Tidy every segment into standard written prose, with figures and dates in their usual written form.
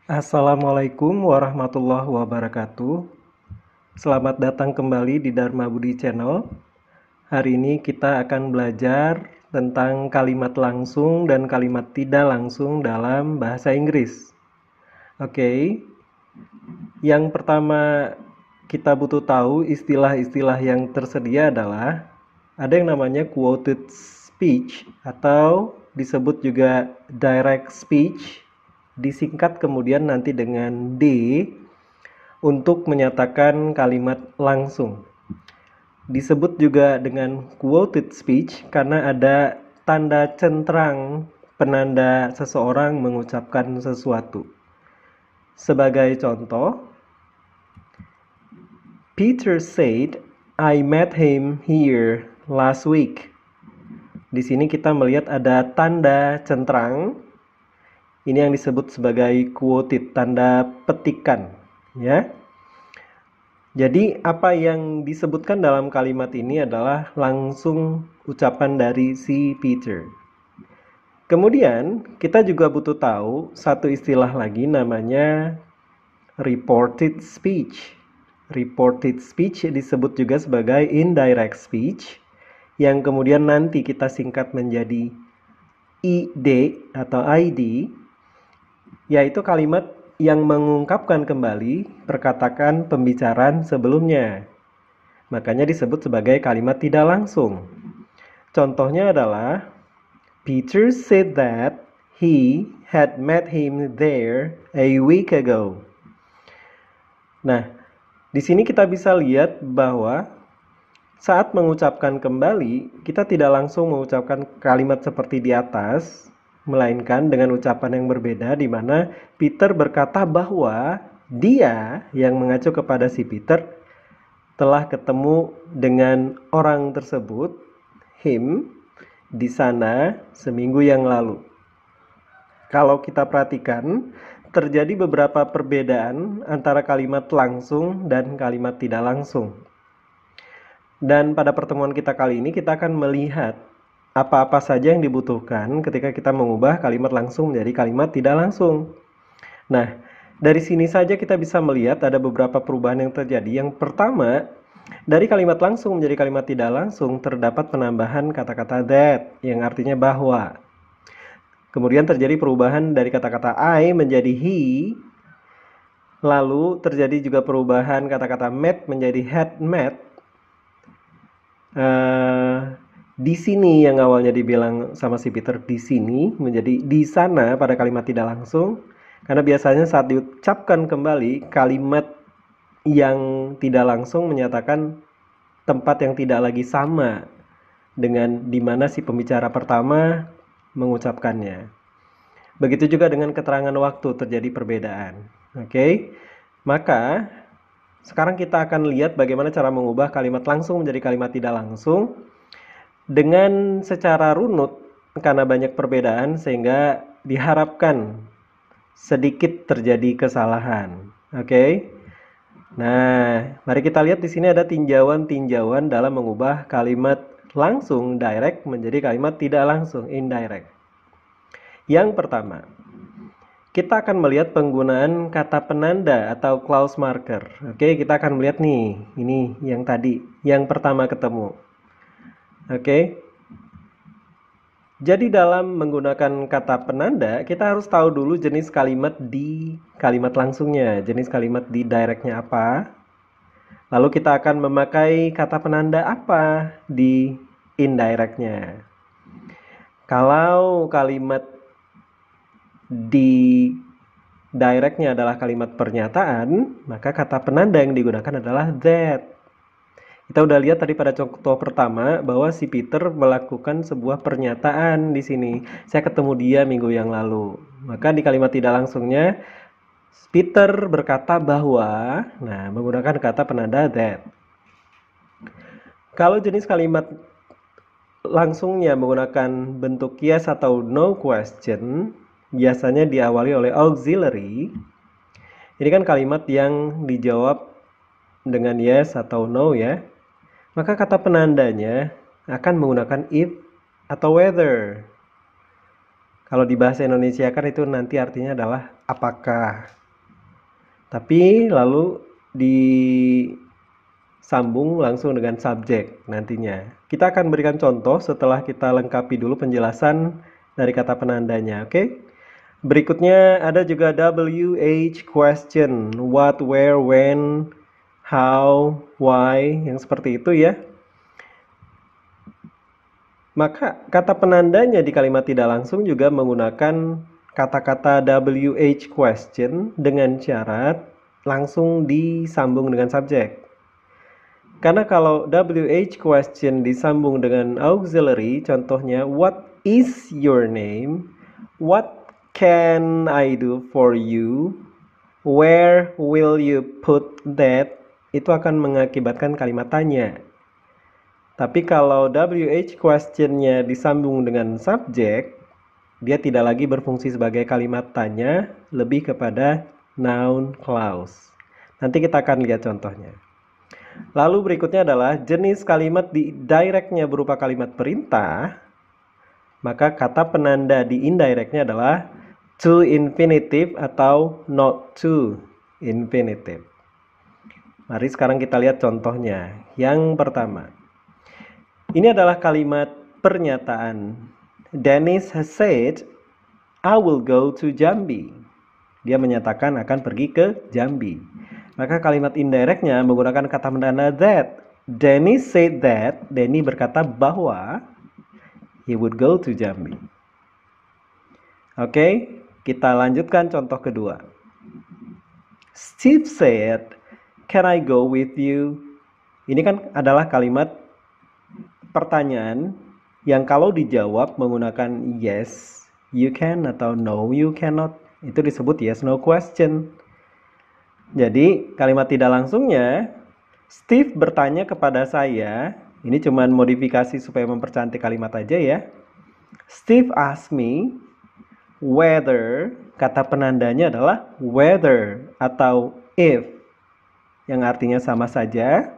Assalamualaikum warahmatullahi wabarakatuh. Selamat datang kembali di Dharma Budi Channel. Hari ini kita akan belajar tentang kalimat langsung dan kalimat tidak langsung dalam bahasa Inggris. Oke. Yang pertama kita butuh tahu istilah-istilah yang tersedia adalah ada yang namanya quoted speech atau disebut juga direct speech, disingkat kemudian nanti dengan D untuk menyatakan kalimat langsung. Disebut juga dengan quoted speech karena ada tanda centrang penanda seseorang mengucapkan sesuatu. Sebagai contoh, Peter said, I met him here last week. Di sini kita melihat ada tanda centrang. Ini yang disebut sebagai quoted, tanda petikan, ya. Jadi apa yang disebutkan dalam kalimat ini adalah langsung ucapan dari si Peter. Kemudian kita juga butuh tahu satu istilah lagi namanya reported speech. Reported speech disebut juga sebagai indirect speech yang kemudian nanti kita singkat menjadi ID atau ID, yaitu kalimat yang mengungkapkan kembali perkataan pembicaraan sebelumnya. Makanya disebut sebagai kalimat tidak langsung. Contohnya adalah Peter said that he had met him there a week ago. Nah, di sini kita bisa lihat bahwa saat mengucapkan kembali, kita tidak langsung mengucapkan kalimat seperti di atas, melainkan dengan ucapan yang berbeda di mana Peter berkata bahwa dia yang mengacu kepada si Peter telah ketemu dengan orang tersebut, him, di sana seminggu yang lalu. Kalau kita perhatikan, terjadi beberapa perbedaan antara kalimat langsung dan kalimat tidak langsung. Dan pada pertemuan kita kali ini kita akan melihat apa-apa saja yang dibutuhkan ketika kita mengubah kalimat langsung menjadi kalimat tidak langsung. Nah, dari sini saja kita bisa melihat ada beberapa perubahan yang terjadi. Yang pertama, dari kalimat langsung menjadi kalimat tidak langsung terdapat penambahan kata-kata that yang artinya bahwa. Kemudian terjadi perubahan dari kata-kata I menjadi he. Lalu terjadi juga perubahan kata-kata met menjadi had met. Di sini yang awalnya dibilang sama si Peter di sini menjadi di sana pada kalimat tidak langsung, karena biasanya saat diucapkan kembali kalimat yang tidak langsung menyatakan tempat yang tidak lagi sama dengan di mana si pembicara pertama mengucapkannya. Begitu juga dengan keterangan waktu terjadi perbedaan. Oke. Maka sekarang kita akan lihat bagaimana cara mengubah kalimat langsung menjadi kalimat tidak langsung dengan secara runut karena banyak perbedaan sehingga diharapkan sedikit terjadi kesalahan. Oke. Nah, mari kita lihat di sini ada tinjauan-tinjauan dalam mengubah kalimat langsung direct menjadi kalimat tidak langsung indirect. Yang pertama, kita akan melihat penggunaan kata penanda atau clause marker. Oke, kita akan melihat nih, ini yang tadi, yang pertama ketemu. Oke. Jadi dalam menggunakan kata penanda, kita harus tahu dulu jenis kalimat di kalimat langsungnya, jenis kalimat di directnya apa. Lalu kita akan memakai kata penanda apa di indirectnya. Kalau kalimat di directnya adalah kalimat pernyataan, maka kata penanda yang digunakan adalah that. Kita udah lihat tadi pada contoh pertama bahwa si Peter melakukan sebuah pernyataan di sini. Saya ketemu dia minggu yang lalu. Maka di kalimat tidak langsungnya Peter berkata bahwa, nah menggunakan kata penanda that. Kalau jenis kalimat langsungnya menggunakan bentuk yes atau no question, biasanya diawali oleh auxiliary. Ini kan kalimat yang dijawab dengan yes atau no ya. Maka kata penandanya akan menggunakan if atau whether. Kalau di bahasa Indonesia kan itu nanti artinya adalah apakah. Tapi lalu disambung langsung dengan subjek nantinya. Kita akan berikan contoh setelah kita lengkapi dulu penjelasan dari kata penandanya, oke? Berikutnya ada juga WH question, what, where, when, how, why, yang seperti itu ya. Maka kata penandanya di kalimat tidak langsung juga menggunakan kata-kata WH question dengan syarat langsung disambung dengan subjek. Karena kalau WH question disambung dengan auxiliary, contohnya what is your name, what can I do for you, where will you put that, itu akan mengakibatkan kalimat tanya. Tapi kalau WH questionnya disambung dengan subjek, dia tidak lagi berfungsi sebagai kalimat tanya, lebih kepada noun clause. Nanti kita akan lihat contohnya. Lalu berikutnya adalah jenis kalimat di directnya berupa kalimat perintah, maka kata penanda di indirectnya adalah to infinitive atau not to infinitive. Mari sekarang kita lihat contohnya. Yang pertama, ini adalah kalimat pernyataan. Dennis has said, I will go to Jambi. Dia menyatakan akan pergi ke Jambi. Maka kalimat indirectnya menggunakan kata penanda that. Dennis said that. Denny berkata bahwa he would go to Jambi. Oke, kita lanjutkan contoh kedua. Steve said, can I go with you? Ini kan adalah kalimat pertanyaan yang kalau dijawab menggunakan yes, you can atau no, you cannot. Itu disebut yes, no question. Jadi kalimat tidak langsungnya, Steve bertanya kepada saya, ini cuman modifikasi supaya mempercantik kalimat aja ya. Steve asked me whether, kata penandanya adalah whether atau if, yang artinya sama saja.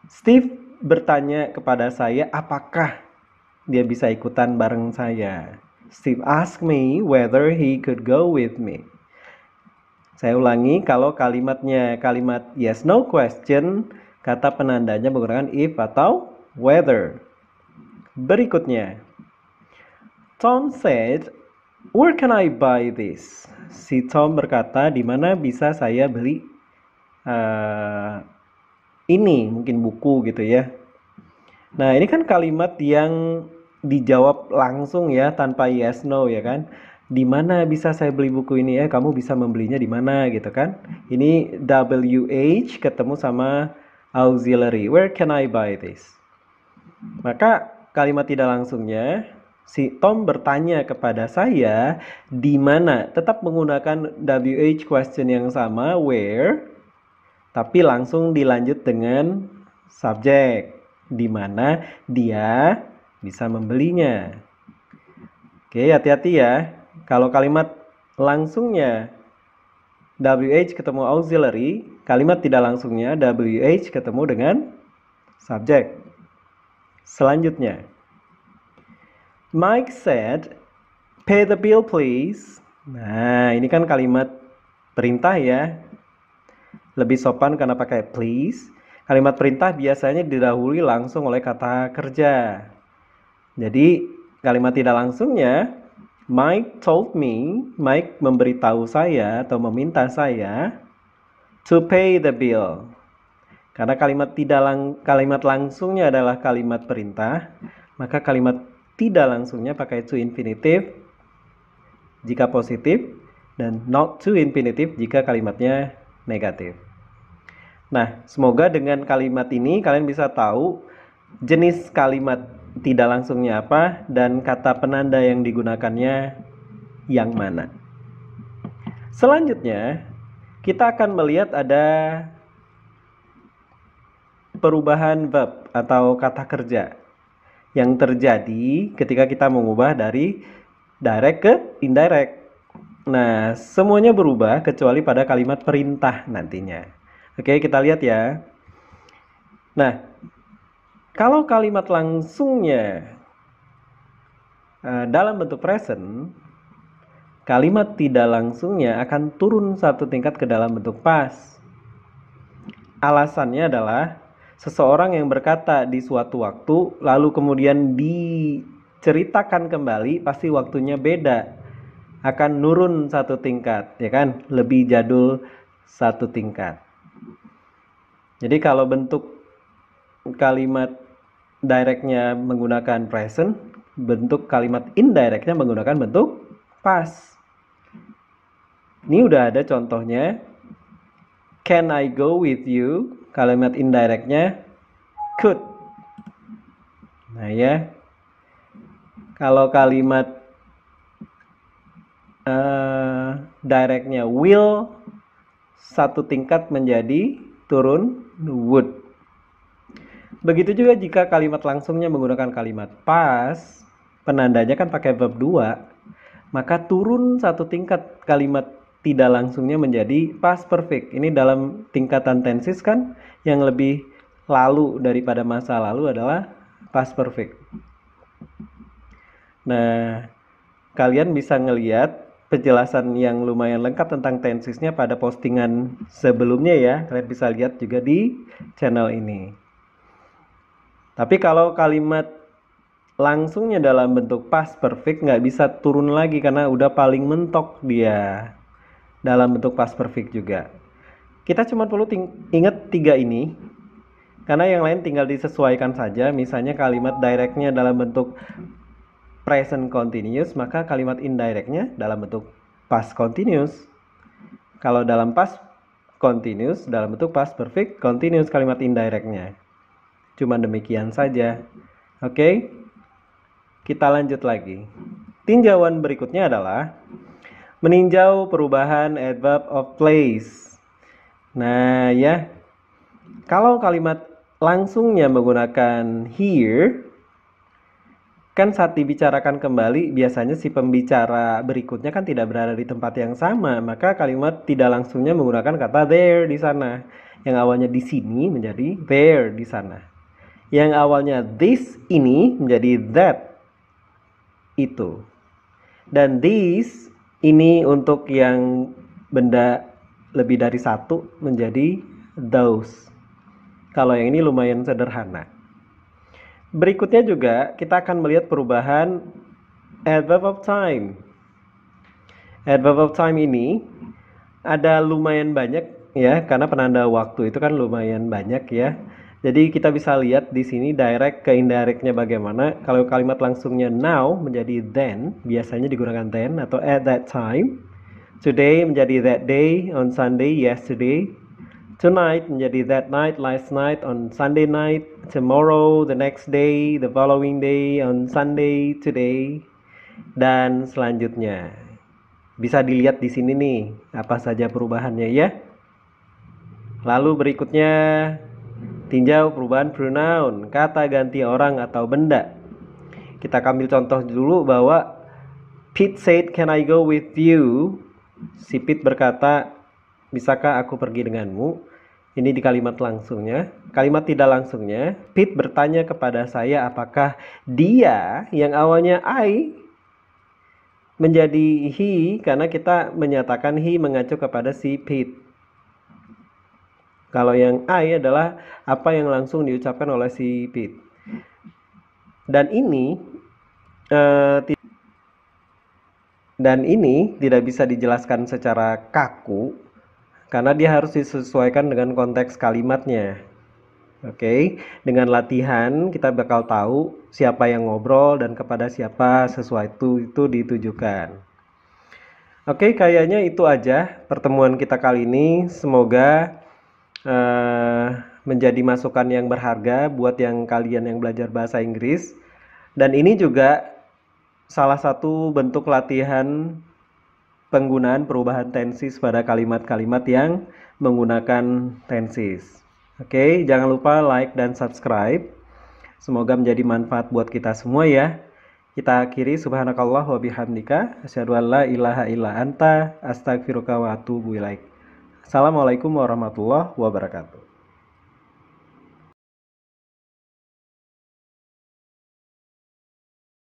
Steve bertanya kepada saya apakah dia bisa ikutan bareng saya. Steve asked me whether he could go with me. Saya ulangi, kalau kalimatnya kalimat yes no question, kata penandanya menggunakan if atau whether. Berikutnya, Tom said, where can I buy this? Si Tom berkata, di mana bisa saya beli ini, mungkin buku gitu ya. Nah, ini kan kalimat yang dijawab langsung ya, tanpa yes no ya kan. Di mana bisa saya beli buku ini ya? Kamu bisa membelinya di mana gitu kan? Ini WH ketemu sama auxiliary. Where can I buy this? Maka kalimat tidak langsungnya, si Tom bertanya kepada saya di mana, tetap menggunakan WH question yang sama, where, tapi langsung dilanjut dengan subjek, di mana dia bisa membelinya. Oke, hati-hati ya. Kalau kalimat langsungnya WH ketemu auxiliary, kalimat tidak langsungnya WH ketemu dengan subjek. Selanjutnya, Mike said, pay the bill please. Nah, ini kan kalimat perintah ya. Lebih sopan karena pakai please. Kalimat perintah biasanya didahului langsung oleh kata kerja. Jadi, kalimat tidak langsungnya, Mike told me, Mike memberitahu saya atau meminta saya to pay the bill. Karena kalimat langsungnya adalah kalimat perintah, maka kalimat tidak langsungnya pakai to infinitive jika positif dan not to infinitive jika kalimatnya negatif. Nah, semoga dengan kalimat ini kalian bisa tahu jenis kalimat tidak langsungnya apa dan kata penanda yang digunakannya yang mana. Selanjutnya, kita akan melihat ada perubahan verb atau kata kerja yang terjadi ketika kita mengubah dari direct ke indirect. Nah, semuanya berubah kecuali pada kalimat perintah nantinya. Oke, kita lihat ya. Nah, kalau kalimat langsungnya dalam bentuk present, kalimat tidak langsungnya akan turun satu tingkat ke dalam bentuk past. Alasannya adalah seseorang yang berkata di suatu waktu lalu kemudian diceritakan kembali, pasti waktunya beda, akan nurun satu tingkat, ya kan, lebih jadul satu tingkat. Jadi kalau bentuk kalimat directnya menggunakan present, bentuk kalimat indirectnya menggunakan bentuk past. Ini udah ada contohnya. Can I go with you? Kalimat indirectnya could. Nah ya, kalau kalimat directnya will, satu tingkat menjadi turun would. Begitu juga jika kalimat langsungnya menggunakan kalimat past, penandanya kan pakai verb 2, maka turun satu tingkat kalimat tidak langsungnya menjadi past perfect. Ini dalam tingkatan tenses kan, yang lebih lalu daripada masa lalu adalah past perfect. Nah, kalian bisa ngelihat penjelasan yang lumayan lengkap tentang tensesnya pada postingan sebelumnya ya. Kalian bisa lihat juga di channel ini. Tapi kalau kalimat langsungnya dalam bentuk past perfect nggak bisa turun lagi karena udah paling mentok dia dalam bentuk past perfect juga. Kita cuma perlu ingat 3 ini, karena yang lain tinggal disesuaikan saja. Misalnya kalimat directnya dalam bentuk present continuous, maka kalimat indirectnya dalam bentuk past continuous. Kalau dalam past continuous dalam bentuk past perfect continuous kalimat indirectnya. Cuma demikian saja. Oke, kita lanjut lagi. Tinjauan berikutnya adalah meninjau perubahan adverb of place. Nah ya, kalau kalimat langsungnya menggunakan here, kan saat dibicarakan kembali biasanya si pembicara berikutnya kan tidak berada di tempat yang sama, maka kalimat tidak langsungnya menggunakan kata there di sana. Yang awalnya di sini menjadi there di sana. Yang awalnya this ini menjadi that itu. Dan this ini untuk yang benda lebih dari satu menjadi those. Kalau yang ini lumayan sederhana. Berikutnya juga kita akan melihat perubahan adverb of time. Adverb of time ini ada lumayan banyak ya, karena penanda waktu itu kan lumayan banyak ya. Jadi kita bisa lihat di sini direct ke indirectnya bagaimana. Kalau kalimat langsungnya now menjadi then, biasanya digunakan then atau at that time. Today menjadi that day, on Sunday yesterday. Tonight menjadi that night, last night, on Sunday night. Tomorrow, the next day, the following day, on Sunday, today, dan selanjutnya. Bisa dilihat di sini nih apa saja perubahannya ya. Lalu berikutnya tinjau perubahan pronoun, kata ganti orang atau benda. Kita ambil contoh dulu bahwa Pete said, "Can I go with you?" Si Pete berkata, "Bisakah aku pergi denganmu?" Ini di kalimat langsungnya. Kalimat tidak langsungnya, Pete bertanya kepada saya apakah dia yang awalnya I menjadi he, karena kita menyatakan he mengacu kepada si Pete. Kalau yang I adalah apa yang langsung diucapkan oleh si Pete. Dan ini tidak bisa dijelaskan secara kaku karena dia harus disesuaikan dengan konteks kalimatnya. Oke, dengan latihan kita bakal tahu siapa yang ngobrol dan kepada siapa sesuatu itu ditujukan. Oke, kayaknya itu aja pertemuan kita kali ini. Semoga menjadi masukan yang berharga buat kalian yang belajar bahasa Inggris. Dan ini juga salah satu bentuk latihan penggunaan perubahan tenses pada kalimat-kalimat yang menggunakan tenses. Oke, jangan lupa like dan subscribe. Semoga menjadi manfaat buat kita semua ya. Kita akhiri, subhanakallah wa bihamdika, asyhadu an la ilaha illa anta, astaghfiruka wa atubu ilaik. Assalamualaikum warahmatullahi wabarakatuh.